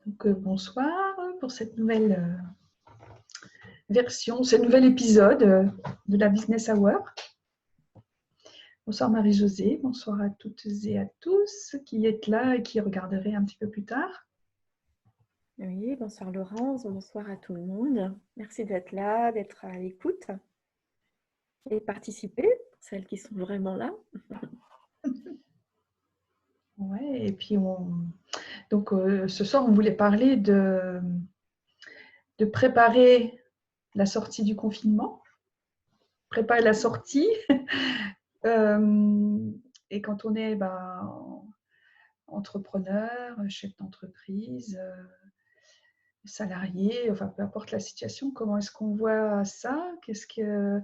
Bonsoir pour cette nouvelle version, ce nouvel épisode de la Business Hour. Bonsoir Marie-Josée, bonsoir à toutes et à tous qui êtes là et qui regarderez un petit peu plus tard. Oui, bonsoir Laurence, bonsoir à tout le monde. Merci d'être là, d'être à l'écoute et de participer, pour celles qui sont vraiment là. Ouais, et puis ce soir, on voulait parler de préparer la sortie du confinement, préparer la sortie. Et quand on est entrepreneur, chef d'entreprise, salarié, enfin peu importe la situation, comment est-ce qu'on voit ça? Qu'est-ce que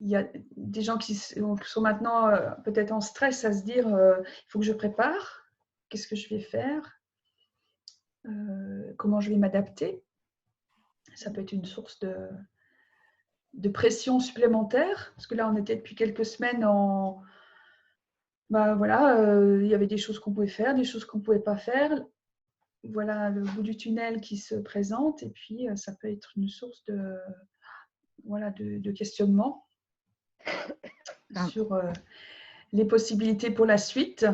il y a des gens qui sont maintenant peut-être en stress à se dire il faut que je prépare, qu'est-ce que je vais faire, comment je vais m'adapter. Ça peut être une source de pression supplémentaire, parce que là on était depuis quelques semaines en il y avait des choses qu'on pouvait faire, des choses qu'on ne pouvait pas faire. Voilà le bout du tunnel qui se présente, et puis ça peut être une source de questionnement sur les possibilités pour la suite.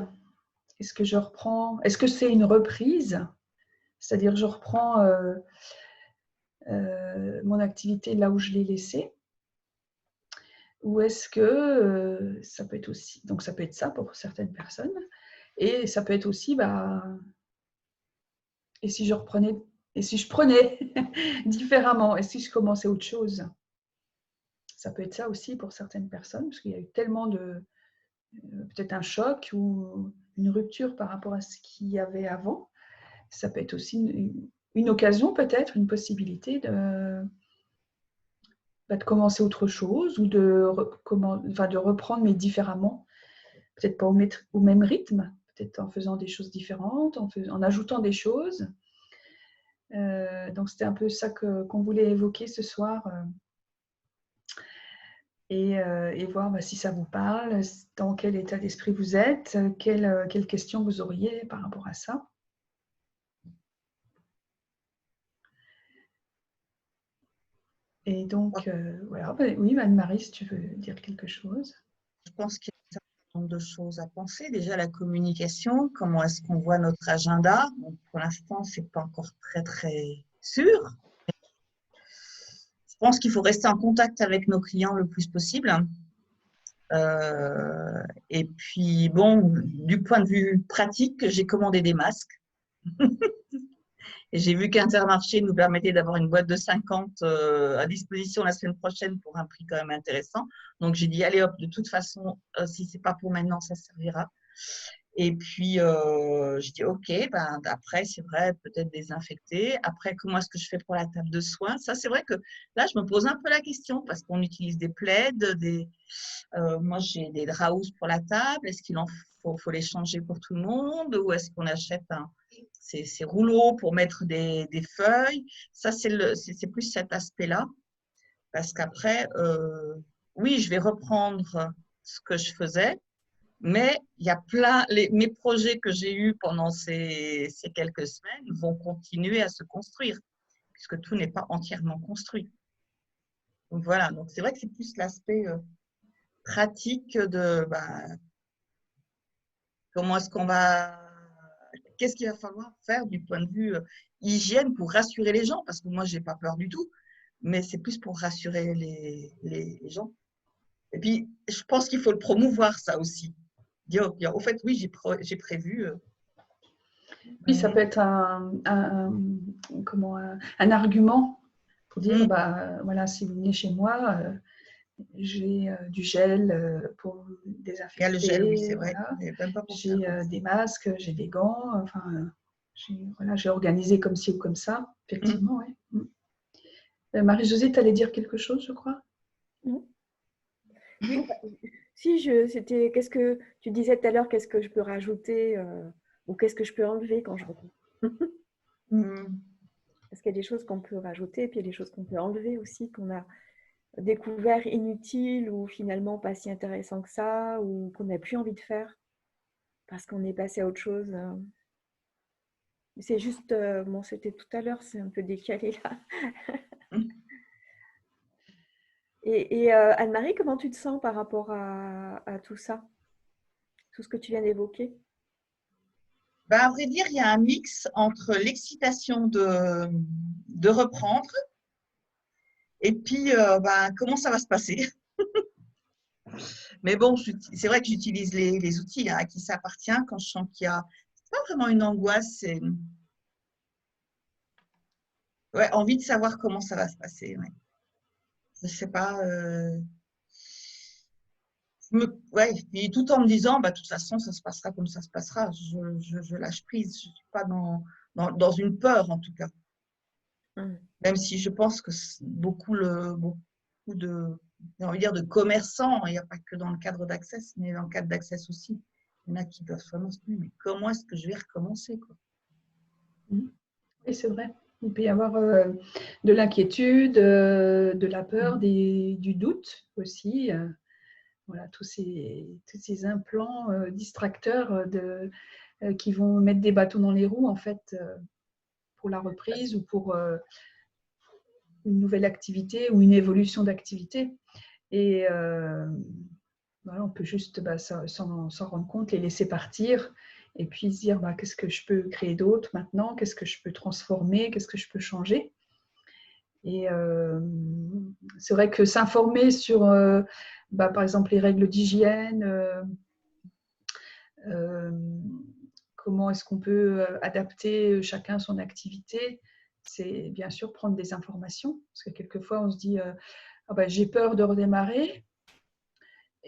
Est-ce que je reprends? Est-ce que c'est une reprise? C'est-à-dire je reprends mon activité là où je l'ai laissée? Ou est-ce que ça peut être aussi, donc ça peut être ça pour certaines personnes, et ça peut être aussi et si je reprenais, et si je prenais différemment, et si je commençais autre chose? Ça peut être ça aussi pour certaines personnes, parce qu'il y a eu tellement de peut-être un choc ou une rupture par rapport à ce qu'il y avait avant. Ça peut être aussi une occasion, peut-être, une possibilité de commencer autre chose ou de reprendre, mais différemment. Peut-être pas au même rythme, peut-être en faisant des choses différentes, en ajoutant des choses. Donc, c'était un peu ça qu'on voulait évoquer ce soir. Et voir si ça vous parle, dans quel état d'esprit vous êtes, quelles questions vous auriez par rapport à ça. Et donc, voilà. Oui, Anne-Marie, si tu veux dire quelque chose. Je pense qu'il y a un certain nombre de choses à penser. Déjà, la communication, comment est-ce qu'on voit notre agenda? Bon, pour l'instant, ce n'est pas encore très, très sûr. Je pense qu'il faut rester en contact avec nos clients le plus possible. Et puis, bon, du point de vue pratique, j'ai commandé des masques. Et j'ai vu qu'Intermarché nous permettait d'avoir une boîte de 50 à disposition la semaine prochaine pour un prix quand même intéressant. Donc, j'ai dit, allez hop, de toute façon, si ce n'est pas pour maintenant, ça servira. Et puis, je dis, OK, après, c'est vrai, peut-être désinfecter. Après, comment est-ce que je fais pour la table de soins? Ça, c'est vrai que là, je me pose un peu la question parce qu'on utilise des plaids, moi, j'ai des draps pour la table. Est-ce qu'il faut les changer pour tout le monde? Ou est-ce qu'on achète ces rouleaux pour mettre des feuilles? Ça, c'est plus cet aspect-là. Parce qu'après, oui, je vais reprendre ce que je faisais. Mais il y a mes projets que j'ai eus pendant ces quelques semaines vont continuer à se construire, puisque tout n'est pas entièrement construit. Donc voilà, donc c'est vrai que c'est plus l'aspect pratique de comment est-ce qu'est-ce qu'il va falloir faire du point de vue hygiène pour rassurer les gens, parce que moi, je n'ai pas peur du tout, mais c'est plus pour rassurer les gens. Et puis, je pense qu'il faut le promouvoir, ça aussi. Dire, au fait, oui, j'ai prévu. Oui, ça peut être un argument pour dire, voilà, si vous venez chez moi, j'ai du gel pour désinfecter. Il y a le gel, oui, c'est vrai. Voilà. J'ai des masques, j'ai des gants. Enfin, j'ai organisé comme ci ou comme ça. Effectivement, oui. Marie-Josée, tu allais dire quelque chose, je crois. Oui, si c'était, qu'est-ce que tu disais tout à l'heure, qu'est-ce que je peux rajouter ou qu'est-ce que je peux enlever quand je reprends? Parce qu'il y a des choses qu'on peut rajouter et puis il y a des choses qu'on peut enlever aussi, qu'on a découvert inutiles ou finalement pas si intéressant que ça ou qu'on n'a plus envie de faire. parce qu'on est passé à autre chose. C'est juste, bon, c'était tout à l'heure, c'est un peu décalé là. Et Anne-Marie, comment tu te sens par rapport à tout ça, tout ce que tu viens d'évoquer? Ben, à vrai dire, il y a un mix entre l'excitation de reprendre et puis ben, comment ça va se passer. Mais bon, c'est vrai que j'utilise les outils à qui ça appartient quand je sens qu'il y a c'est pas vraiment une angoisse, c'est ouais, envie de savoir comment ça va se passer. Ouais. Je sais pas. Ouais, puis tout en me disant, bah, de toute façon, ça se passera comme ça se passera. Je lâche prise. Je ne suis pas dans une peur, en tout cas. Même si je pense que beaucoup de, j'ai envie de dire, de commerçants, il n'y a pas que dans le cadre d'Access, mais dans le cadre d'Access aussi, il y en a qui doivent vraiment se dire, mais comment est-ce que je vais recommencer, quoi. Oui, c'est vrai. Il peut y avoir de l'inquiétude, de la peur, du doute aussi. Voilà, tous ces implants distracteurs qui vont mettre des bâtons dans les roues, en fait, pour la reprise ou pour une nouvelle activité ou une évolution d'activité. Et voilà, on peut juste s'en rendre compte, les laisser partir et puis se dire qu'est-ce que je peux créer d'autre maintenant, qu'est-ce que je peux transformer, qu'est-ce que je peux changer. Et c'est vrai que s'informer sur, par exemple, les règles d'hygiène, comment est-ce qu'on peut adapter chacun son activité, c'est bien sûr prendre des informations. Parce que quelquefois, on se dit j'ai peur de redémarrer.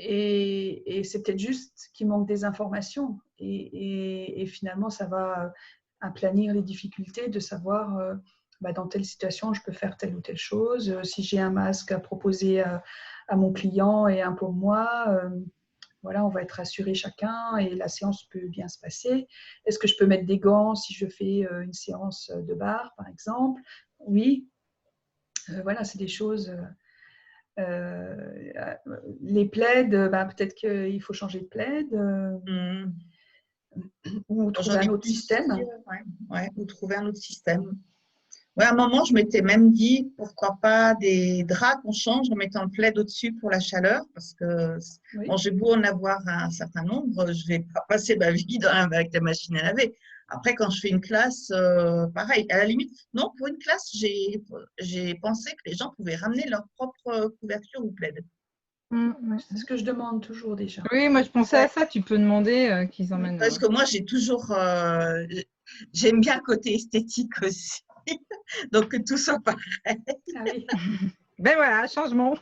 Et c'est peut-être juste qu'il manque des informations. Et finalement, ça va aplanir les difficultés de savoir dans telle situation, je peux faire telle ou telle chose. Si j'ai un masque à proposer à mon client et un pour moi, voilà, on va être rassurés chacun et la séance peut bien se passer. Est-ce que je peux mettre des gants si je fais une séance de barre, par exemple? Oui. Voilà, c'est des choses... les plaids, peut-être qu'il faut changer de plaid ou trouver un autre système. Ouais, ou trouver un autre système. Ouais, à un moment, je m'étais même dit, pourquoi pas des draps qu'on change en mettant le plaid au-dessus pour la chaleur, parce que bon, j'ai beau en avoir un certain nombre, je ne vais pas passer ma vie avec la machine à laver. Après, quand je fais une classe, pareil, à la limite, non, pour une classe, j'ai pensé que les gens pouvaient ramener leur propre couverture ou plaid. C'est ce que je demande toujours déjà. Oui, moi je pensais à ça, tu peux demander qu'ils emmènent. Parce que moi, j'ai toujours, j'aime bien le côté esthétique aussi. Donc, que tout soit pareil. Ah oui. Ben voilà, changement.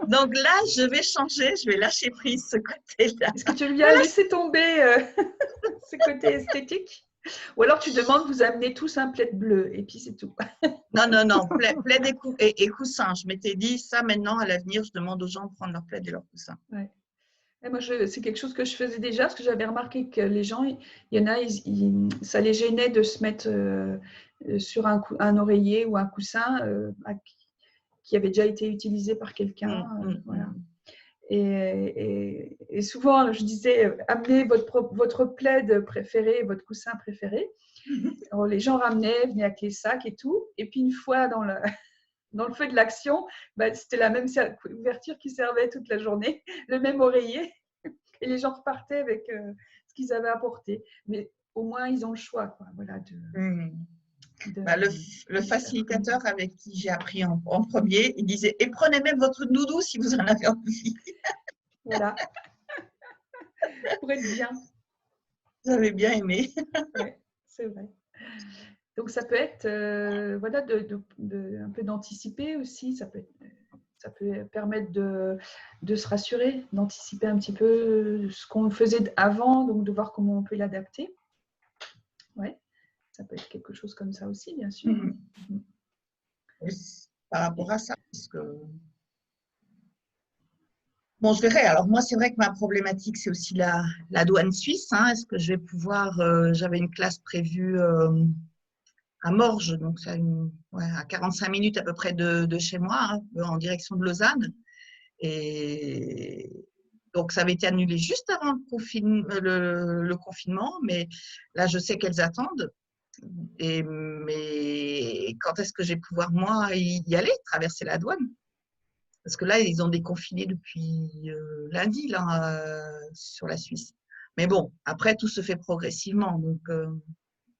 Donc là, je vais changer, je vais lâcher prise ce côté-là. Est-ce que tu lui as laissé tomber ce côté esthétique? Ou alors tu demandes, vous amenez tous un plaid bleu et puis c'est tout. Non, plaid et coussin. Je m'étais dit, ça maintenant, à l'avenir, je demande aux gens de prendre leur plaid et leur coussin. Ouais. Et moi, c'est quelque chose que je faisais déjà, parce que j'avais remarqué que les gens, il y en a, ça les gênait de se mettre sur un oreiller ou un coussin qui avait déjà été utilisé par quelqu'un. Voilà. Et souvent, je disais, amenez votre plaid préféré, votre coussin préféré. Alors, les gens ramenaient, venaient avec les sacs et tout. Et puis, une fois dans le feu de l'action, c'était la même couverture qui servait toute la journée, le même oreiller. Et les gens repartaient avec ce qu'ils avaient apporté. Mais au moins, ils ont le choix. Quoi. Voilà, le facilitateur avec qui j'ai appris en premier, il disait « Et prenez même votre doudou si vous en avez envie. » Voilà. Pour être bien. J'avais bien aimé. Oui, c'est vrai. Donc, ça peut être voilà, un peu d'anticiper aussi. Ça peut permettre de se rassurer, d'anticiper un petit peu ce qu'on faisait avant, donc de voir comment on peut l'adapter. Ouais, ça peut être quelque chose comme ça aussi, bien sûr. Par rapport à ça, parce que... Bon, je verrai. Alors, moi, c'est vrai que ma problématique, c'est aussi la douane suisse. Est-ce que je vais pouvoir... j'avais une classe prévue à Morges, donc ça à 45 minutes à peu près de chez moi, en direction de Lausanne. Et Donc, ça avait été annulé juste avant le confinement, mais là, je sais qu'elles attendent. Mais quand est-ce que je vais pouvoir, moi, y aller, traverser la douane? Parce que là, ils ont déconfiné depuis lundi là, sur la Suisse. Mais bon, après, tout se fait progressivement. Donc,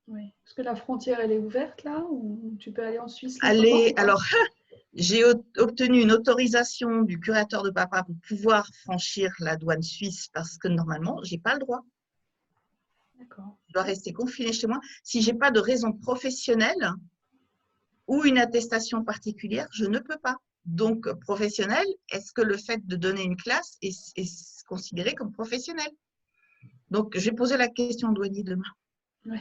Oui. Est-ce que la frontière, elle est ouverte là ou tu peux aller en Suisse librement allez, ou pas? alors, j'ai obtenu une autorisation du curateur de papa pour pouvoir franchir la douane suisse parce que normalement, je n'ai pas le droit. D'accord. Je dois rester confinée chez moi. Si je n'ai pas de raison professionnelle ou une attestation particulière, je ne peux pas. Donc, professionnel, est-ce que le fait de donner une classe est considéré comme professionnel? Donc, je vais poser la question au douanier demain. Ouais.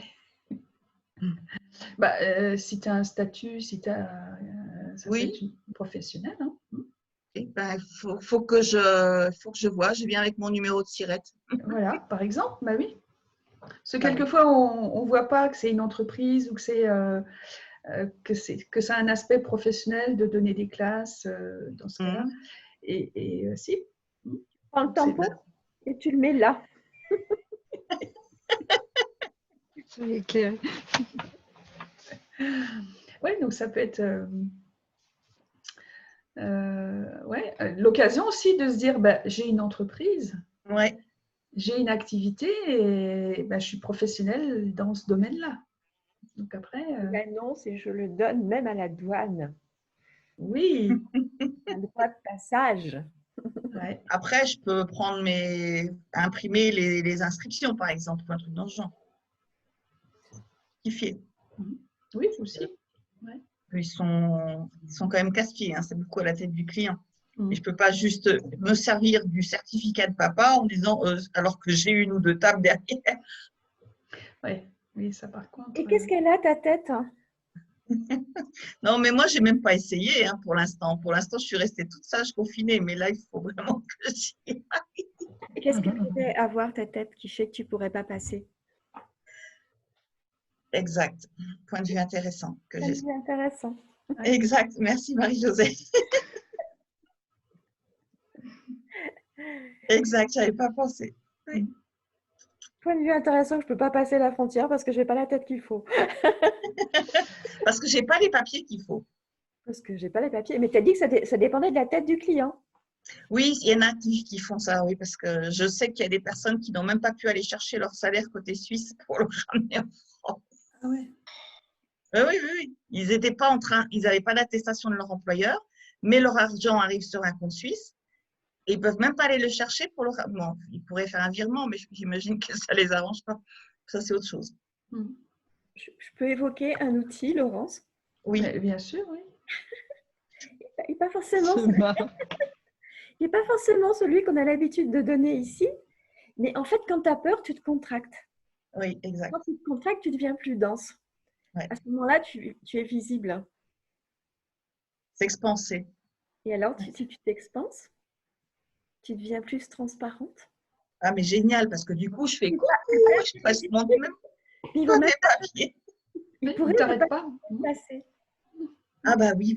Bah, si tu as un statut, si tu as. Ça peut Oui. être professionnel. Hein. Ben, faut que je vois. Je viens avec mon numéro de SIRET. Voilà, par exemple, bah oui. Parce que Ah oui. quelquefois, on ne voit pas que c'est une entreprise ou que ça a un aspect professionnel de donner des classes dans ce cas-là. Et si. Prends le tampon et tu le mets là. C'est éclairé. Oui, donc ça peut être l'occasion aussi de se dire bah, j'ai une entreprise, Ouais. j'ai une activité et bah, je suis professionnelle dans ce domaine-là. Donc après. L'annonce et je le donne même à la douane. Oui. Un droit de passage. Ouais. Après, je peux imprimer les inscriptions, par exemple, ou un truc dans ce genre. Certifié. Oui, aussi. Ouais. Ils sont quand même casse-pieds, hein, c'est beaucoup à la tête du client. Et je ne peux pas juste me servir du certificat de papa en disant, alors que j'ai une ou deux tables derrière. Ouais. Oui, ça par contre. Et qu'est-ce qu'elle a, ta tête? Non, mais moi, je n'ai même pas essayé pour l'instant. Pour l'instant, je suis restée toute sage confinée, mais là, il faut vraiment que j'y aille. Qu'est-ce qu'elle pourrait avoir, ta tête, qui fait que tu ne pourrais pas passer? Exact. Point de vue intéressant. C'est intéressant. Exact. Merci, Marie-Josée. Exact, je n'avais pas pensé. Oui. Point de vue intéressant, je ne peux pas passer la frontière parce que je n'ai pas la tête qu'il faut. Parce que je n'ai pas les papiers qu'il faut. Parce que je n'ai pas les papiers. Mais tu as dit que ça dépendait de la tête du client. Oui, il y en a qui font ça, oui, parce que je sais qu'il y a des personnes qui n'ont même pas pu aller chercher leur salaire côté suisse pour le ramener en France. Ah ouais. Oui. Ils n'étaient pas ils n'avaient pas d'attestation de leur employeur, mais leur argent arrive sur un compte suisse et ils ne peuvent même pas aller le chercher pour le ramener. Bon, ils pourraient faire un virement, mais j'imagine que ça ne les arrange pas. Ça, c'est autre chose. Je peux évoquer un outil, Laurence? Oui. Mais bien sûr, oui. Il n'est pas forcément celui qu'on a l'habitude de donner ici. Mais en fait, quand tu as peur, tu te contractes. Oui, exact. Quand tu te contractes, tu deviens plus dense. Ouais. À ce moment-là, tu es visible. S'expanser. Et alors, si tu t'expanses, tu deviens plus transparente. Ah, mais génial, parce que du coup, je fais coucou, je passe mon même pas mes papiers. Il ne t'arrête pas. Passer. Ah bah oui.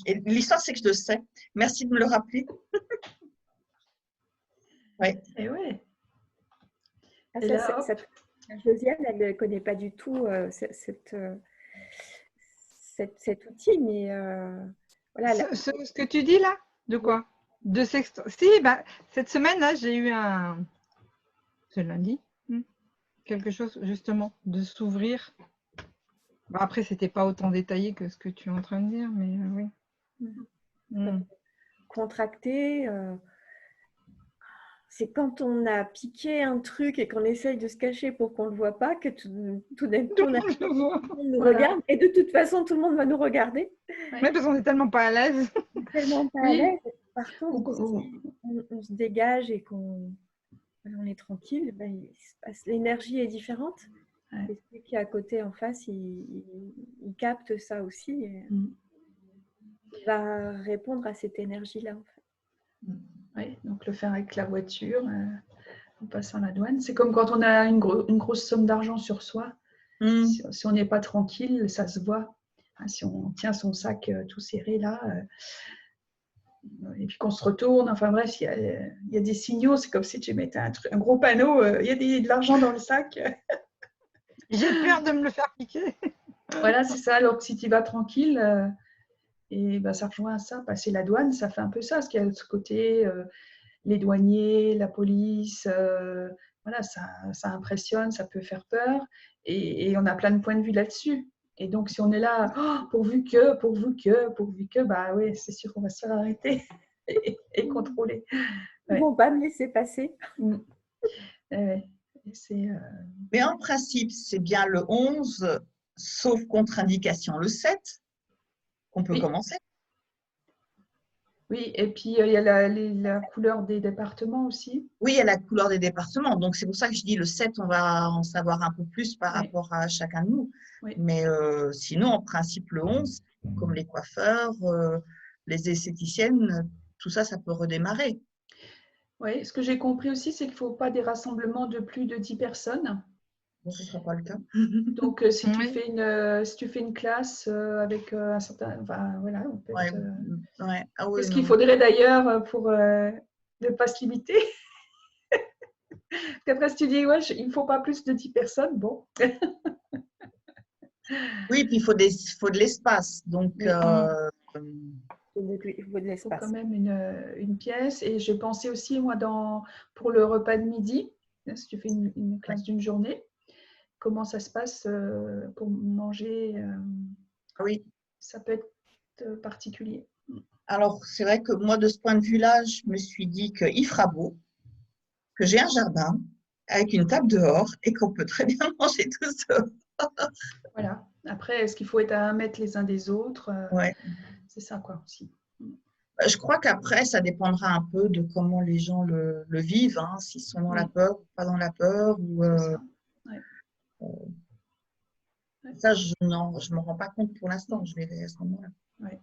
Et l'histoire, c'est que je le sais. Merci de me le rappeler. Oui. Et ouais. Et là, Josiane, elle ne connaît pas du tout cet outil, mais voilà. Ce que tu dis là, de quoi? De sexto. Si, bah, cette semaine-là, j'ai eu c'est lundi, quelque chose justement, de s'ouvrir. Bah, après, c'était pas autant détaillé que ce que tu es en train de dire, mais oui. Contracter, c'est quand on a piqué un truc et qu'on essaye de se cacher pour qu'on ne le voit pas, que tout d'un coup, on nous regarde. Et de toute façon, tout le monde va nous regarder. Oui, parce qu'on n'est tellement pas à l'aise. Tellement pas à l'aise. Par contre, si on se dégage et qu'on est tranquille, ben, l'énergie est différente. Ouais. Et celui qui est à côté, en face, il capte ça aussi. Et il va répondre à cette énergie-là, en fait. Oui, donc le faire avec la voiture, en passant la douane. C'est comme quand on a une grosse somme d'argent sur soi. Si on n'est pas tranquille, ça se voit. Si on tient son sac tout serré là, et puis qu'on se retourne. Enfin bref, il y a des signaux. C'est comme si tu mettais un gros panneau. Il y a de l'argent dans le sac. J'ai peur de me le faire piquer. Voilà, c'est ça. Alors que si tu vas tranquille, et ben, ça rejoint à ça. Passer la douane, ça fait un peu ça. Parce qu'il y a de ce côté, les douaniers, la police, voilà, ça impressionne, ça peut faire peur. Et on a plein de points de vue là-dessus. Et donc, si on est là, oh, pourvu que, bah oui, c'est sûr qu'on va se faire arrêter et contrôler. Ils ne vont pas me laisser passer. Mais en principe, c'est bien le 11, sauf contre-indication le 7, qu'on peut commencer. Oui, et puis il y a la couleur des départements aussi. Oui, il y a la couleur des départements. Donc, c'est pour ça que je dis le 7, on va en savoir un peu plus par rapport à chacun de nous. Oui. Mais sinon, en principe, le 11, comme les coiffeurs, les esthéticiennes, tout ça, ça peut redémarrer. Oui, ce que j'ai compris aussi, c'est qu'il ne faut pas des rassemblements de plus de 10 personnes. Bon, ce ne sera pas le cas. Donc, si tu fais une classe avec un certain… Enfin, voilà, on peut être… Ah oui, Qu'est-ce qu'il faudrait d'ailleurs pour ne pas se limiter? Qu'après, si tu dis, ouais, il ne faut pas plus de 10 personnes, bon. Oui, puis il faut de l'espace. Donc, il faut de Il faut l'espace. quand même une pièce. Et je pensais aussi, moi, pour le repas de midi, si tu fais une classe d'une journée, comment ça se passe pour manger oui. Ça peut être particulier. Alors, c'est vrai que moi, de ce point de vue-là, je me suis dit qu'il fera beau, que j'ai un jardin avec une table dehors et qu'on peut très bien manger tout ça. Voilà. Après, est-ce qu'il faut être à 1 mètre les uns des autres? Ouais. C'est ça, quoi, aussi. Je crois qu'après, ça dépendra un peu de comment les gens le vivent, hein, s'ils sont dans la peur ou pas dans la peur. Ou, ça, je ne m'en rends pas compte pour l'instant. Je verrai à ce moment-là. Ouais.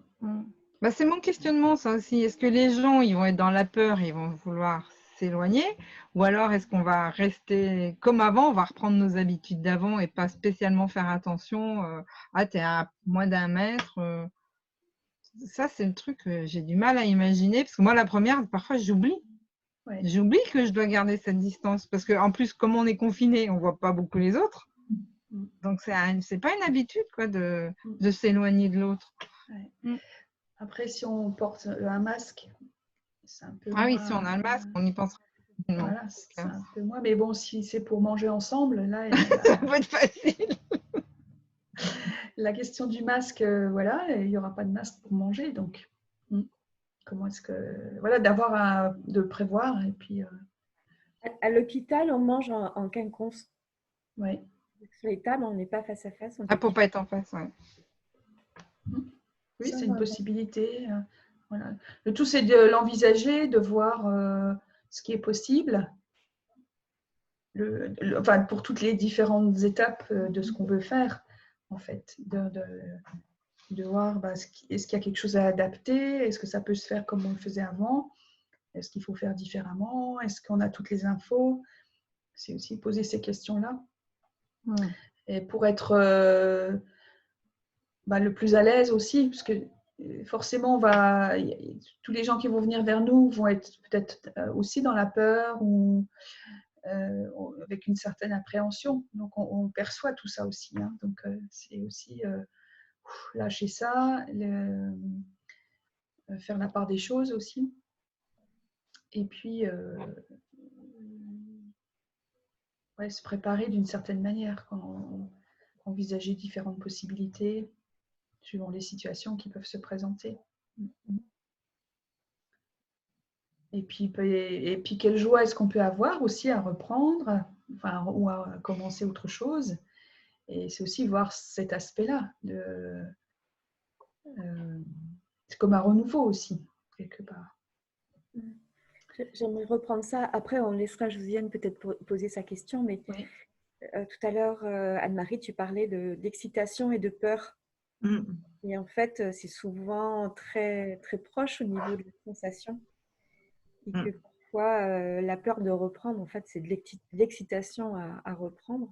Bah, c'est mon questionnement, ça aussi. Est-ce que les gens, ils vont être dans la peur, ils vont vouloir s'éloigner? Ou alors, est-ce qu'on va rester comme avant, on va reprendre nos habitudes d'avant et pas spécialement faire attention t'es à moins d'1 mètre Ça, c'est le truc que j'ai du mal à imaginer. Parce que moi, la première, parfois, j'oublie. Ouais. J'oublie que je dois garder cette distance. Parce qu'en plus, comme on est confiné, on ne voit pas beaucoup les autres. Donc, c'est pas une habitude quoi, de s'éloigner de l'autre. Ouais. Après, si on porte un masque, c'est un peu Ah moins… oui, si on a le masque, on y pensera. Voilà, c'est un peu moins. Mais bon, si c'est pour manger ensemble, là… Ça peut être facile. La question du masque, voilà, il n'y aura pas de masque pour manger. Donc, comment est-ce que… Voilà, de prévoir. Et puis… À l'hôpital, on mange en quinconce. Oui. Sur les tables, on n'est pas face à face. Pour pas être en face, ouais. Oui, c'est une possibilité. Voilà. Le tout, c'est de l'envisager, de voir ce qui est possible. Enfin, pour toutes les différentes étapes de ce qu'on veut faire, en fait. De voir, est-ce qu'il y a quelque chose à adapter? Est-ce que ça peut se faire comme on le faisait avant? Est-ce qu'il faut faire différemment? Est-ce qu'on a toutes les infos? C'est aussi poser ces questions-là. Et pour être le plus à l'aise aussi, parce que forcément, tous les gens qui vont venir vers nous vont être peut-être aussi dans la peur ou avec une certaine appréhension. Donc, on perçoit tout ça aussi. Hein. Donc, c'est aussi lâcher ça, faire la part des choses aussi. Et puis, se préparer d'une certaine manière, envisager différentes possibilités suivant les situations qui peuvent se présenter. Et puis quelle joie est-ce qu'on peut avoir aussi à reprendre, ou à commencer autre chose. Et c'est aussi voir cet aspect-là. C'est comme un renouveau aussi, quelque part. J'aimerais reprendre ça. Après, on laissera Josiane peut-être poser sa question. Mais oui. Tout à l'heure, Anne-Marie, tu parlais d'excitation et de peur. Et en fait, c'est souvent très, très proche au niveau de la sensation. Et que parfois, la peur de reprendre, en fait, c'est de l'excitation à reprendre.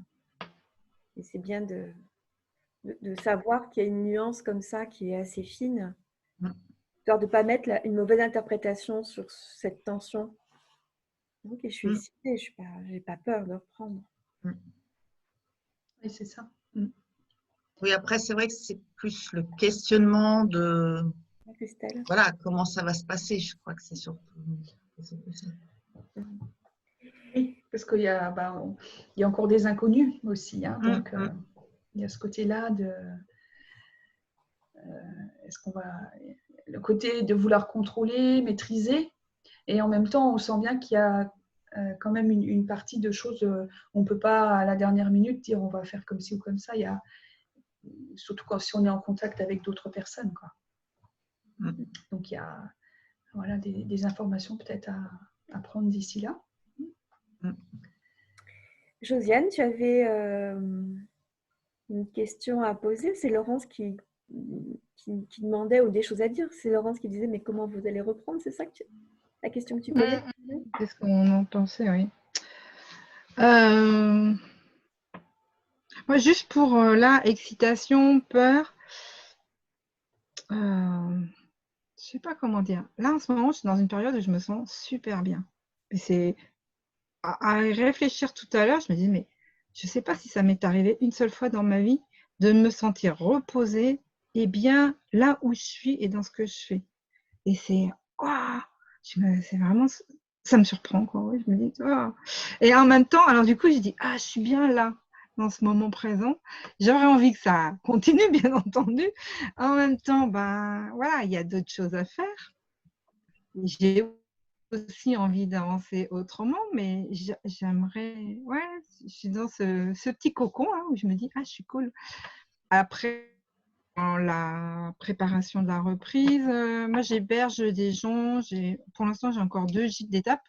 Et c'est bien de savoir qu'il y a une nuance comme ça qui est assez fine. Histoire de ne pas mettre une mauvaise interprétation sur cette tension. Ok, je suis excitée, je n'ai pas peur de reprendre. Oui, c'est ça. Oui, après, c'est vrai que c'est plus le questionnement de voilà, comment ça va se passer. Je crois que c'est surtout ça. Oui, parce qu'il y a, il y a encore des inconnus aussi. Hein, donc, il y a ce côté-là de... est-ce qu'on va... Le côté de vouloir contrôler, maîtriser, et en même temps, on sent bien qu'il y a quand même une partie de choses, on ne peut pas à la dernière minute dire on va faire comme ci ou comme ça. Il y a, surtout si on est en contact avec d'autres personnes, quoi. Donc il y a voilà, des informations peut-être à prendre d'ici là. Josiane, tu avais une question à poser. C'est Laurence qui demandait ou des choses à dire. C'est Laurence qui disait mais comment vous allez reprendre? C'est ça la question que tu posais? C'est ce qu'on en pensait, oui. Moi, juste pour là, excitation, peur, je sais pas comment dire. Là, en ce moment, je suis dans une période où je me sens super bien. Et c'est à y réfléchir tout à l'heure, je me dis, mais je sais pas si ça m'est arrivé une seule fois dans ma vie de me sentir reposée et bien là où je suis et dans ce que je fais. Et c'est vraiment, ça me surprend, quoi. Ouais, je me dis, oh. Et en même temps, alors du coup, je dis, je suis bien là, dans ce moment présent. J'aurais envie que ça continue, bien entendu. En même temps, voilà, il y a d'autres choses à faire. J'ai aussi envie d'avancer autrement, mais j'aimerais, je suis dans ce petit cocon là, où je me dis, je suis cool. Après, dans la préparation de la reprise, moi j'héberge des gens, pour l'instant j'ai encore 2 gîtes d'étape.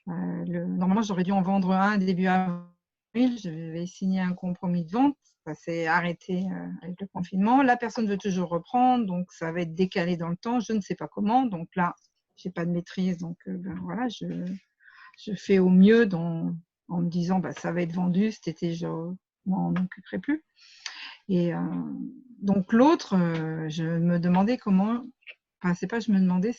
Normalement j'aurais dû en vendre un début avril, je vais signer un compromis de vente, ça s'est arrêté avec le confinement. La personne veut toujours reprendre, donc ça va être décalé dans le temps, je ne sais pas comment, donc là j'ai pas de maîtrise, donc voilà, je fais au mieux en me disant ça va être vendu cet été, je m'en occuperai plus. Et donc l'autre, je me demandais comment, c'est pas je me demandais,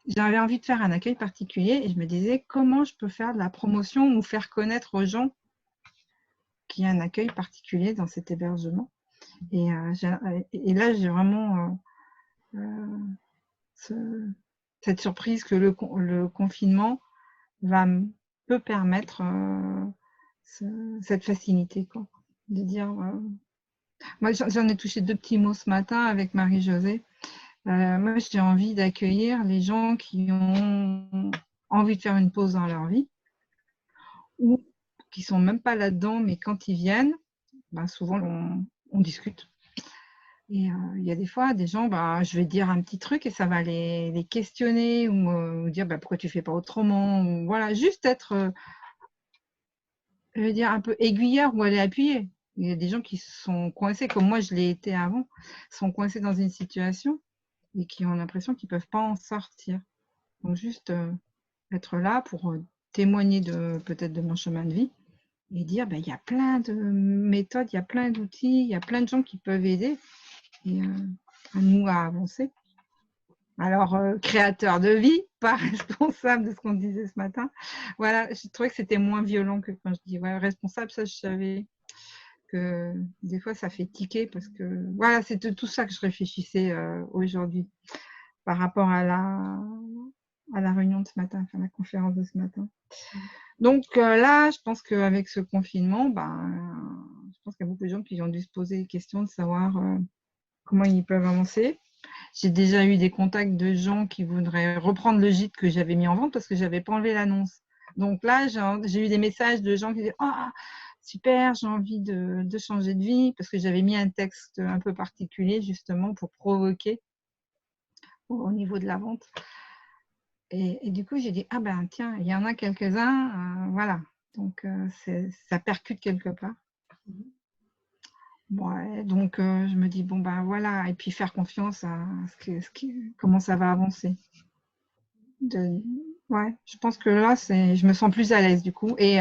j'avais envie de faire un accueil particulier et je me disais comment je peux faire de la promotion ou faire connaître aux gens qu'il y a un accueil particulier dans cet hébergement. Et là, j'ai vraiment cette surprise que le confinement peut permettre cette facilité, quoi, de dire... Moi, j'en ai touché 2 petits mots ce matin avec Marie-Josée. Moi, j'ai envie d'accueillir les gens qui ont envie de faire une pause dans leur vie ou qui ne sont même pas là-dedans, mais quand ils viennent, souvent, on discute. Et il y a des fois, des gens, je vais dire un petit truc et ça va les questionner ou dire pourquoi tu ne fais pas autrement. Ou, voilà, juste être, je veux dire, un peu aiguilleur ou aller appuyer. Il y a des gens qui sont coincés, comme moi je l'ai été avant, sont coincés dans une situation et qui ont l'impression qu'ils ne peuvent pas en sortir. Donc juste être là pour témoigner peut-être de mon chemin de vie et dire il y a plein de méthodes, il y a plein d'outils, il y a plein de gens qui peuvent aider et à nous à avancer. Alors, créateur de vie, pas responsable de ce qu'on disait ce matin. Voilà, je trouvais que c'était moins violent que quand je dis responsable, ça je savais que des fois ça fait tiquer parce que voilà, c'est tout ça que je réfléchissais aujourd'hui par rapport à la réunion de ce matin, enfin la conférence de ce matin. Donc là, je pense qu'avec ce confinement, je pense qu'il y a beaucoup de gens qui ont dû se poser des questions de savoir comment ils peuvent avancer. J'ai déjà eu des contacts de gens qui voudraient reprendre le gîte que j'avais mis en vente parce que je n'avais pas enlevé l'annonce. Donc là, j'ai eu des messages de gens qui disaient « Ah, super, j'ai envie de changer de vie » parce que j'avais mis un texte un peu particulier justement pour provoquer au niveau de la vente. Et du coup, j'ai dit « Ah tiens, il y en a quelques-uns, voilà. » Donc, ça percute quelque part. Ouais, donc je me dis voilà, et puis faire confiance à comment ça va avancer. Je pense que là je me sens plus à l'aise du coup et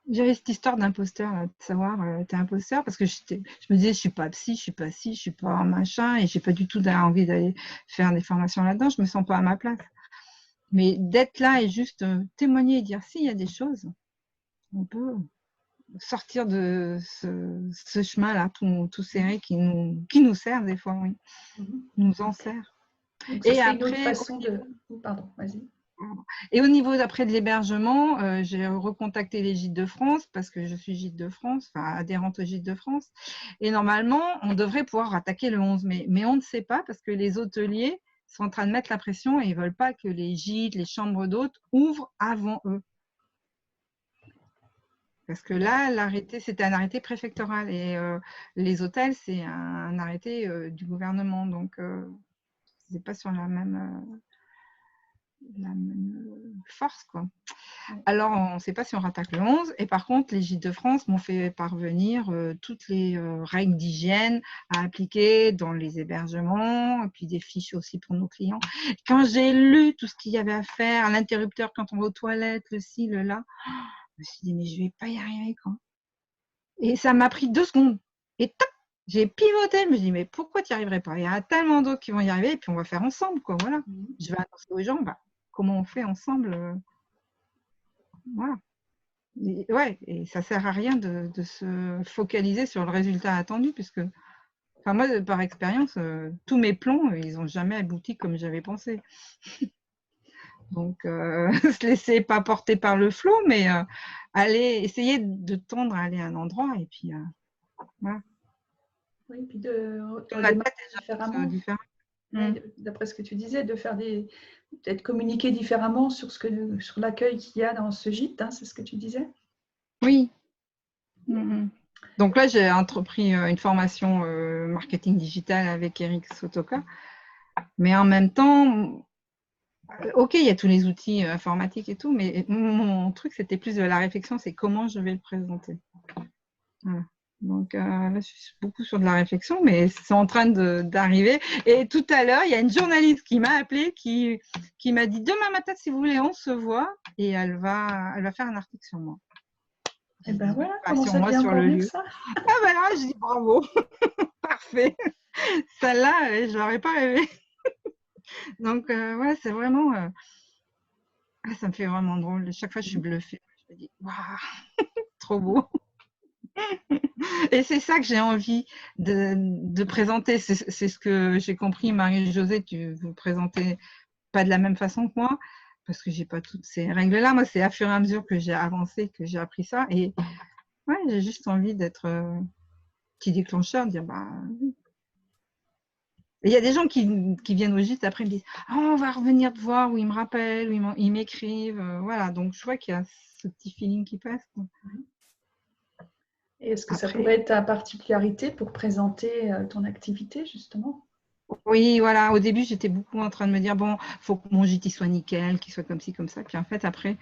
J'avais cette histoire d'imposteur, de savoir, t'es imposteur, parce que je me disais, je suis pas psy, je suis pas ci, je suis pas machin, et j'ai pas du tout envie d'aller faire des formations là-dedans, je me sens pas à ma place. Mais d'être là et juste témoigner et dire, si, il y a des choses, on peut sortir de ce chemin-là, tout serré qui nous sert des fois, oui, nous en sert. Donc, ça Et serait une autre après, façon de… Pardon, vas-y. et au niveau d'après de l'hébergement, j'ai recontacté les Gîtes de France parce que je suis Gîte de France, enfin adhérente au Gîte de France. Et normalement, on devrait pouvoir attaquer le 11 mai. Mais on ne sait pas parce que les hôteliers sont en train de mettre la pression et ils ne veulent pas que les gîtes, les chambres d'hôtes ouvrent avant eux. Parce que là, l'arrêté, c'était un arrêté préfectoral et les hôtels, c'est un arrêté du gouvernement. Donc, ce n'est pas sur la même force, quoi. Alors, on ne sait pas si on rattaque le 11. Et par contre, les Gîtes de France m'ont fait parvenir toutes les règles d'hygiène à appliquer dans les hébergements, et puis des fiches aussi pour nos clients. Quand j'ai lu tout ce qu'il y avait à faire, l'interrupteur quand on va aux toilettes, le ci, le là, je me suis dit, mais je ne vais pas y arriver, quoi. Et ça m'a pris 2 secondes. Et tac, j'ai pivoté. Je me dis, mais pourquoi tu n'y arriverais pas? Il y a tellement d'autres qui vont y arriver, et puis on va faire ensemble, quoi. Voilà. Je vais annoncer aux gens, comment on fait ensemble. Voilà. Et ça ne sert à rien de se focaliser sur le résultat attendu, puisque, enfin, moi, par expérience, tous mes plans, ils n'ont jamais abouti comme j'avais pensé. Donc, se laisser pas porter par le flot, mais essayer de tendre à aller à un endroit, et puis voilà. Oui, puis de différemment. D'après ce que tu disais, de faire peut-être communiquer différemment sur l'accueil qu'il y a dans ce gîte, hein, c'est ce que tu disais? Oui. Donc là, j'ai entrepris une formation marketing digital avec Eric Sotoka, mais en même temps, ok, il y a tous les outils informatiques et tout, mais mon truc, c'était plus de la réflexion, c'est comment je vais le présenter. Voilà. Donc là, je suis beaucoup sur de la réflexion, mais c'est en train d'arriver. Et tout à l'heure, il y a une journaliste qui m'a appelée, qui m'a dit, demain matin, si vous voulez, on se voit, et elle va faire un article sur moi. Et ben voilà, comment ça devient encore mieux que ça. Ah ben là, je dis bravo, parfait. Celle-là, je l'aurais pas rêvé. Donc ouais, c'est vraiment, ça me fait vraiment drôle. Chaque fois, je suis bluffée. Je me dis, waouh, trop beau. Et c'est ça que j'ai envie de présenter. C'est ce que j'ai compris, Marie-Josée, tu vous présentez pas de la même façon que moi, parce que j'ai pas toutes ces règles-là. Moi, c'est à fur et à mesure que j'ai avancé, que j'ai appris ça. Et ouais, j'ai juste envie d'être petit déclencheur, de dire, il y a des gens qui viennent au gîte, après ils me disent, on va revenir te voir, ou ils me rappellent, ou ils m'écrivent. Voilà, donc je vois qu'il y a ce petit feeling qui passe, quoi. Et est-ce que ça pourrait être ta particularité pour présenter ton activité, justement? Oui, voilà. Au début, j'étais beaucoup en train de me dire, bon, il faut que mon gîte il soit nickel, qu'il soit comme ci, comme ça. Puis en fait, après,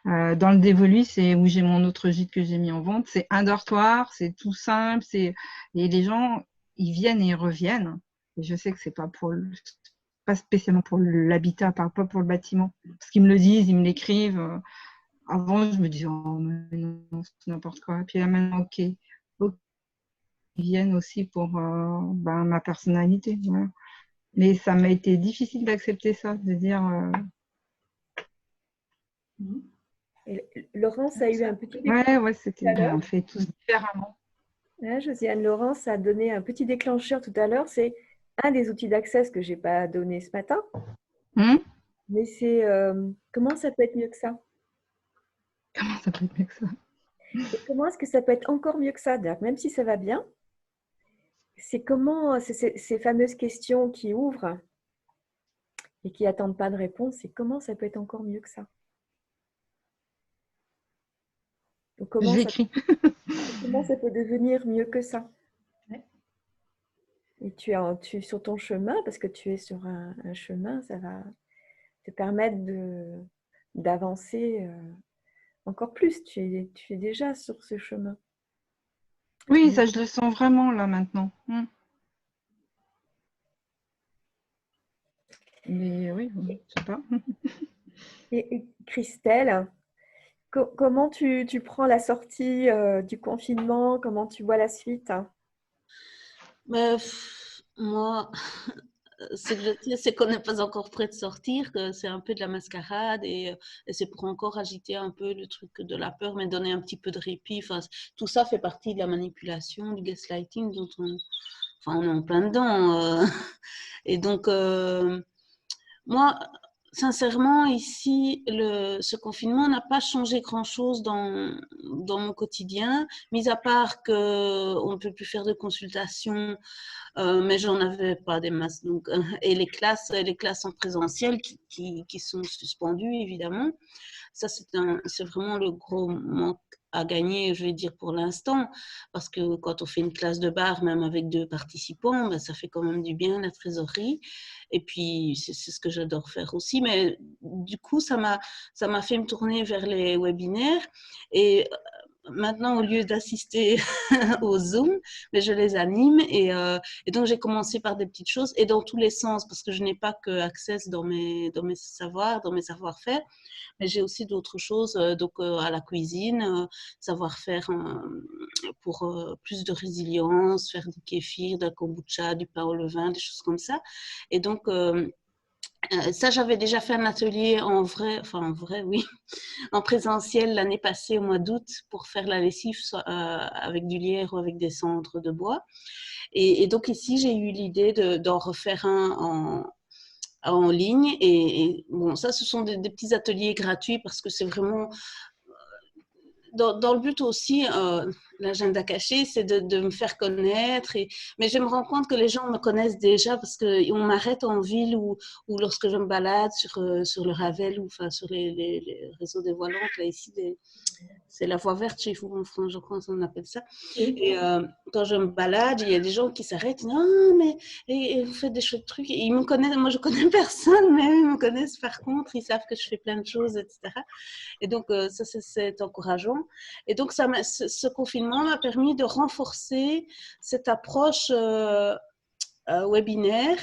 dans le dévolu, c'est où j'ai mon autre gîte que j'ai mis en vente. C'est un dortoir, c'est tout simple. Et les gens, ils viennent et ils reviennent. Et je sais que c'est pas spécialement pour l'habitat, pas pour le bâtiment. Parce qu'ils me le disent, ils me l'écrivent. Avant, je me disais, oh, mais non, c'est n'importe quoi. Puis là, maintenant, ok. Ils viennent aussi pour ma personnalité. Voilà. Mais ça m'a été difficile d'accepter ça, de dire. Et Laurence a eu un petit Ouais, c'était on fait tous différemment. Josiane, Laurence a donné un petit déclencheur tout à l'heure. C'est un des outils d'accès que je n'ai pas donné ce matin. Mais c'est comment ça peut être mieux que ça? Comment ça peut être mieux que ça? Et comment est-ce que ça peut être encore mieux que ça? Même si ça va bien, c'est comment ces fameuses questions qui ouvrent et qui n'attendent pas de réponse, c'est comment ça peut être encore mieux que ça? Donc, comment ça peut devenir mieux que ça? Et tu es sur ton chemin, parce que tu es sur un chemin, ça va te permettre d'avancer encore plus. Tu es déjà sur ce chemin. Oui, ça je le sens vraiment là maintenant. Mais oui, je sais pas. Et Christelle, Comment tu prends la sortie du confinement? Comment tu vois la suite? Mais moi, ce que je sais, c'est qu'on n'est pas encore prêt de sortir, que c'est un peu de la mascarade et c'est pour encore agiter un peu le truc de la peur, mais donner un petit peu de répit. Enfin, tout ça fait partie de la manipulation, du gaslighting dont on est en plein dedans. Et donc, moi, sincèrement, ici, ce confinement n'a pas changé grand-chose dans mon quotidien, mis à part qu'on ne peut plus faire de consultations, mais j'en avais pas des masses. Donc, et les classes en présentiel qui sont suspendues, évidemment. Ça, c'est vraiment le gros manque à gagner, je vais dire, pour l'instant. Parce que quand on fait une classe de bar, même avec 2 participants, ben, ça fait quand même du bien, la trésorerie. Et puis, c'est ce que j'adore faire aussi. Mais du coup, ça m'a fait me tourner vers les webinaires. Et maintenant, au lieu d'assister aux Zoom, mais je les anime et donc j'ai commencé par des petites choses et dans tous les sens parce que je n'ai pas que Access dans mes savoirs, dans mes savoir-faire, mais j'ai aussi d'autres choses, donc à la cuisine, savoir-faire pour plus de résilience, faire du kéfir, du kombucha, du pain au levain, des choses comme ça. Et donc ça, j'avais déjà fait un atelier en vrai, oui, en présentiel l'année passée au mois d'août pour faire la lessive avec du lierre ou avec des cendres de bois. Et donc ici, j'ai eu l'idée d'en refaire un en ligne. Et bon, ça, ce sont des petits ateliers gratuits parce que c'est vraiment dans le but aussi, l'agenda caché, c'est de me faire connaître. Mais je me rends compte que les gens me connaissent déjà parce qu'on m'arrête en ville ou lorsque je me balade sur le Ravel ou enfin, sur les réseaux des voilantes. Là, ici, c'est la voie verte chez vous en France, je crois qu'on appelle ça. Et quand je me balade, il y a des gens qui s'arrêtent. Non, mais et vous faites des chouettes trucs. Et ils me connaissent. Moi, je connais personne, mais eux, ils me connaissent par contre. Ils savent que je fais plein de choses, etc. Et donc, ça, c'est encourageant. Et donc, ce confinement m'a permis de renforcer cette approche webinaire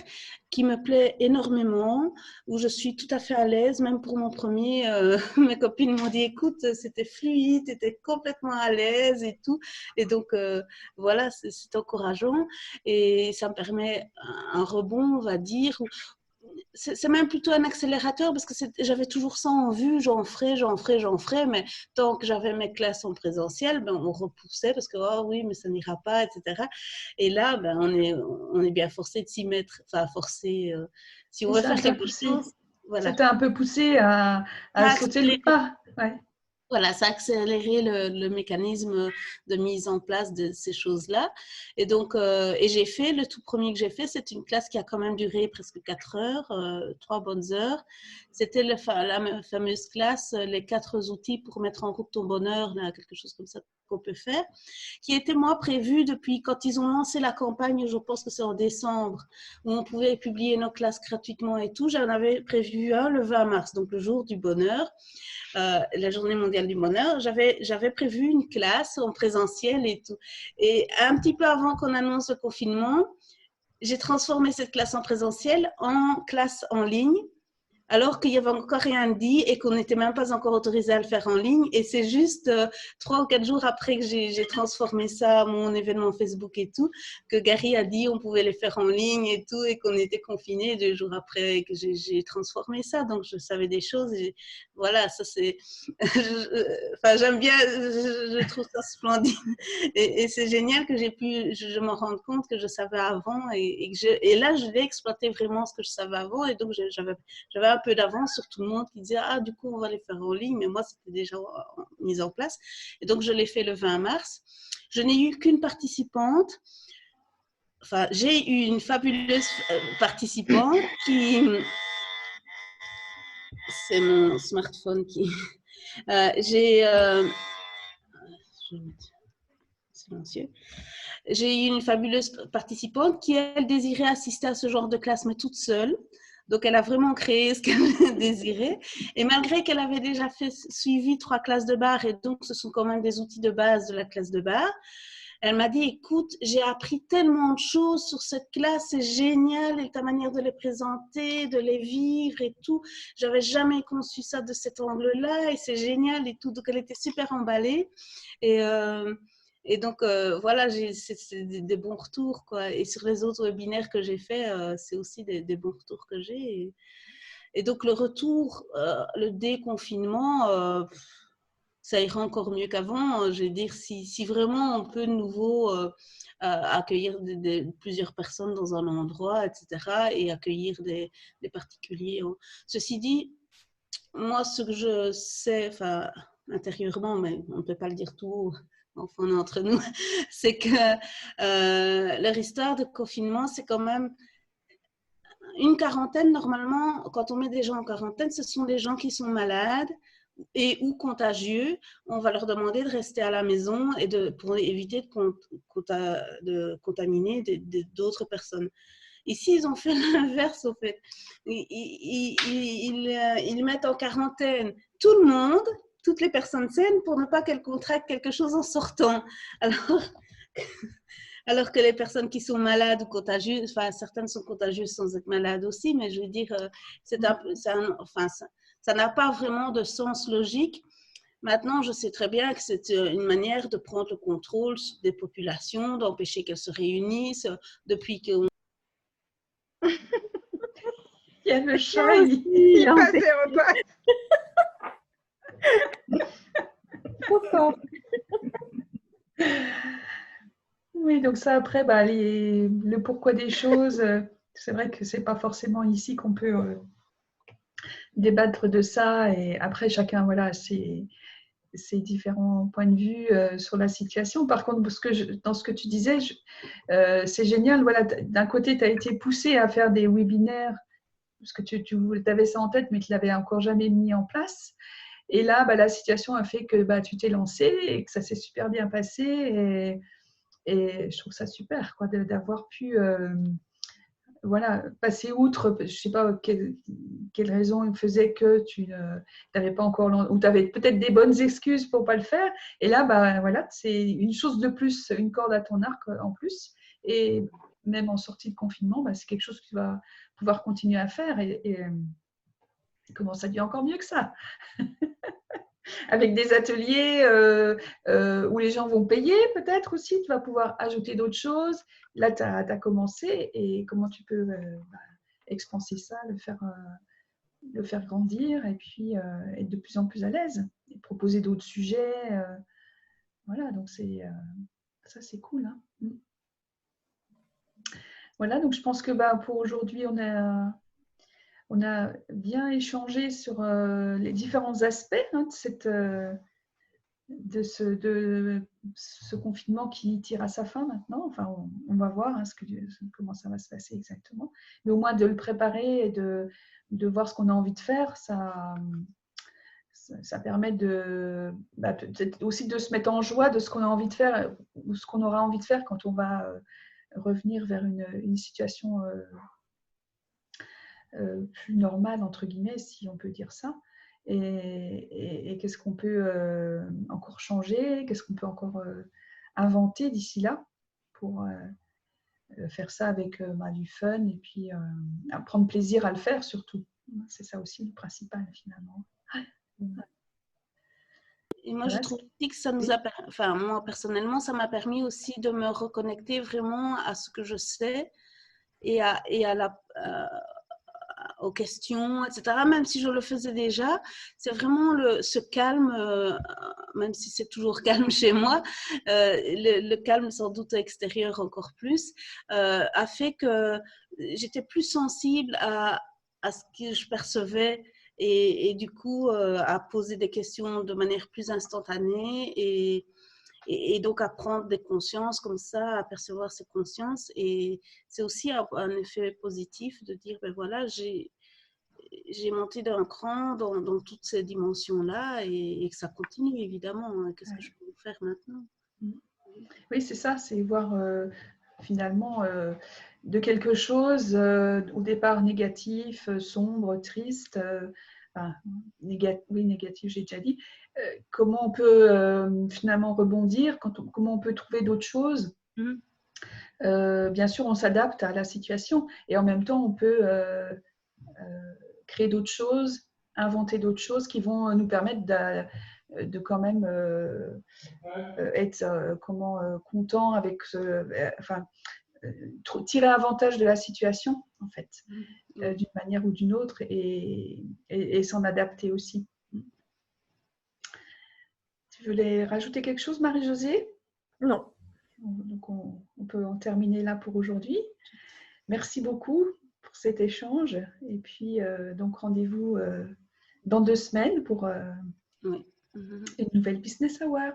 qui me plaît énormément, où je suis tout à fait à l'aise, même pour mon premier, mes copines m'ont dit, écoute, c'était fluide, tu étais complètement à l'aise et tout. Et donc, voilà, c'est encourageant et ça me permet un rebond, on va dire, c'est même plutôt un accélérateur parce que j'avais toujours ça en vue, j'en ferai, mais tant que j'avais mes classes en présentiel, ben, on repoussait parce que oh oui, mais ça n'ira pas, etc. Et là, ben, on est bien forcé de s'y mettre, enfin forcé, si on veut faire quelque chose. Voilà. C'était un peu poussé à sauter le pas. Ouais. Voilà, ça a accéléré le mécanisme de mise en place de ces choses-là. Et donc, et j'ai fait, le tout premier que j'ai fait, c'est une classe qui a quand même duré presque 4 heures, 3 bonnes heures. C'était la fameuse classe, les 4 outils pour mettre en route ton bonheur, là, quelque chose comme ça qu'on peut faire, qui était moi prévu depuis quand ils ont lancé la campagne, je pense que c'est en décembre, où on pouvait publier nos classes gratuitement et tout. J'en avais prévu un le 20 mars, donc le jour du bonheur. La journée mondiale du bonheur, j'avais prévu une classe en présentiel et tout. Et un petit peu avant qu'on annonce le confinement, j'ai transformé cette classe en présentiel en classe en ligne, alors qu'il n'y avait encore rien dit et qu'on n'était même pas encore autorisé à le faire en ligne. Et c'est juste 3 ou 4 jours après que j'ai transformé ça, mon événement Facebook et tout, que Gary a dit on pouvait les faire en ligne et tout, et qu'on était confinés 2 jours après que j'ai transformé ça. Donc, je savais des choses. Et voilà, ça c'est... Enfin, j'aime bien, je trouve ça splendide. Et c'est génial que j'ai pu, je me rende compte que je savais avant. Et là, je l'ai exploité vraiment ce que je savais avant. Et donc, j'avais un peu d'avance sur tout le monde qui disait ah du coup on va les faire en ligne, mais moi c'était déjà mis en place. Et donc je l'ai fait le 20 mars. Je n'ai eu qu'une participante. Enfin, j'ai eu une fabuleuse participante qui... C'est mon smartphone qui... J'ai... Silencieux. J'ai eu une fabuleuse participante qui, elle, désirait assister à ce genre de classe, mais toute seule. Donc, elle a vraiment créé ce qu'elle désirait. Et malgré qu'elle avait déjà suivi 3 classes de bar, et donc ce sont quand même des outils de base de la classe de bar, Elle m'a dit, écoute, j'ai appris tellement de choses sur cette classe, c'est génial, et ta manière de les présenter, de les vivre et tout. J'avais jamais conçu ça de cet angle-là, et c'est génial et tout. Donc, elle était super emballée. Et donc, voilà, c'est des bons retours, quoi. Et sur les autres webinaires que j'ai faits, c'est aussi des bons retours que j'ai. Et donc, le retour, le déconfinement, ça ira encore mieux qu'avant. Je veux dire, si vraiment on peut de nouveau accueillir plusieurs personnes dans un endroit, etc., et accueillir des particuliers. Ceci dit, moi, ce que je sais, enfin, intérieurement, mais on ne peut pas le dire tout, enfin, on est entre nous, c'est que leur histoire de confinement, c'est quand même une quarantaine. Normalement, quand on met des gens en quarantaine, ce sont des gens qui sont malades et ou contagieux. On va leur demander de rester à la maison et pour éviter de contaminer d'autres personnes. Ici, ils ont fait l'inverse, au fait. Ils mettent en quarantaine tout le monde, toutes les personnes saines, pour ne pas qu'elles contractent quelque chose en sortant. Alors que les personnes qui sont malades ou contagieuses, enfin, certaines sont contagieuses sans être malades aussi, mais je veux dire, ça n'a pas vraiment de sens logique. Maintenant, je sais très bien que c'est une manière de prendre le contrôle des populations, d'empêcher qu'elles se réunissent, depuis qu'on... Il y a le chat, il passait au pas. Trop fort. Oui, donc ça, après, le pourquoi des choses, c'est vrai que c'est pas forcément ici qu'on peut débattre de ça. Et après, chacun, voilà, ses différents points de vue sur la situation. Par contre, dans ce que tu disais, c'est génial. Voilà, d'un côté, tu as été poussé à faire des webinaires parce que tu avais ça en tête, mais tu ne l'avais encore jamais mis en place. Et là, la situation a fait que tu t'es lancé et que ça s'est super bien passé. Et je trouve ça super d'avoir pu passer outre. Je ne sais pas quelle raison faisait que tu n'avais pas encore, ou tu avais peut-être des bonnes excuses pour ne pas le faire. Et là, voilà, c'est une chose de plus, une corde à ton arc en plus. Et même en sortie de confinement, c'est quelque chose que tu vas pouvoir continuer à faire. Et comment ça devient encore mieux que ça avec des ateliers où les gens vont payer peut-être aussi, tu vas pouvoir ajouter d'autres choses. Là, tu as commencé et comment tu peux expanser ça, le faire grandir et puis être de plus en plus à l'aise et proposer d'autres sujets. Voilà, donc ça, c'est cool. Hein. Voilà, donc je pense que pour aujourd'hui, on a bien échangé sur les différents aspects de ce confinement qui tire à sa fin maintenant. Enfin, on va voir comment ça va se passer exactement. Mais au moins de le préparer et de voir ce qu'on a envie de faire, ça permet peut-être aussi de se mettre en joie de ce qu'on a envie de faire ou ce qu'on aura envie de faire quand on va revenir vers une situation plus normale, entre guillemets, si on peut dire ça. Et qu'est-ce qu'on peut encore changer, qu'est-ce qu'on peut encore inventer d'ici là pour faire ça avec du fun et puis prendre plaisir à le faire surtout. C'est ça aussi le principal finalement. Et moi, je trouve aussi que ça nous a, enfin, moi personnellement, ça m'a permis aussi de me reconnecter vraiment à ce que je sais et aux questions, etc. Même si je le faisais déjà, c'est vraiment ce calme, même si c'est toujours calme chez moi, le calme sans doute extérieur encore plus, a fait que j'étais plus sensible à ce que je percevais et du coup à poser des questions de manière plus instantanée et donc à prendre des consciences comme ça, à percevoir ces consciences. Et c'est aussi un effet positif de dire, ben voilà, j'ai monté d'un cran dans toutes ces dimensions-là et que ça continue évidemment. Qu'est-ce que je peux faire maintenant? Oui, c'est ça, c'est voir finalement de quelque chose au départ négatif, sombre, triste, enfin, négatif, j'ai déjà dit, comment on peut finalement rebondir, comment on peut trouver d'autres choses. Bien sûr, on s'adapte à la situation et en même temps, on peut créer d'autres choses, inventer d'autres choses qui vont nous permettre de quand même être content avec tirer avantage de la situation en fait, d'une manière ou d'une autre et s'en adapter aussi. Tu voulais rajouter quelque chose, Marie-Josée? Non. Donc on peut en terminer là pour aujourd'hui. Merci beaucoup pour cet échange et puis donc rendez-vous dans 2 semaines pour une nouvelle Business Hour.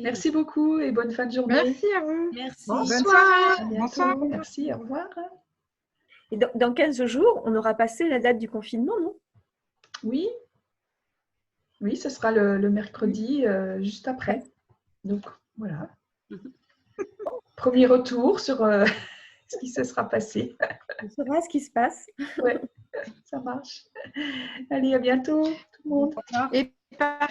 Merci beaucoup et bonne fin de journée. Merci à vous. Merci. Bonsoir. Bonsoir. Merci, au revoir. Et dans 15 jours, on aura passé la date du confinement, non? Oui. Oui, ce sera le mercredi juste après. Donc, voilà. Premier retour sur ce qui se sera passé. On saura ce qui se passe. Oui, ça marche. Allez, à bientôt, tout le monde. Et par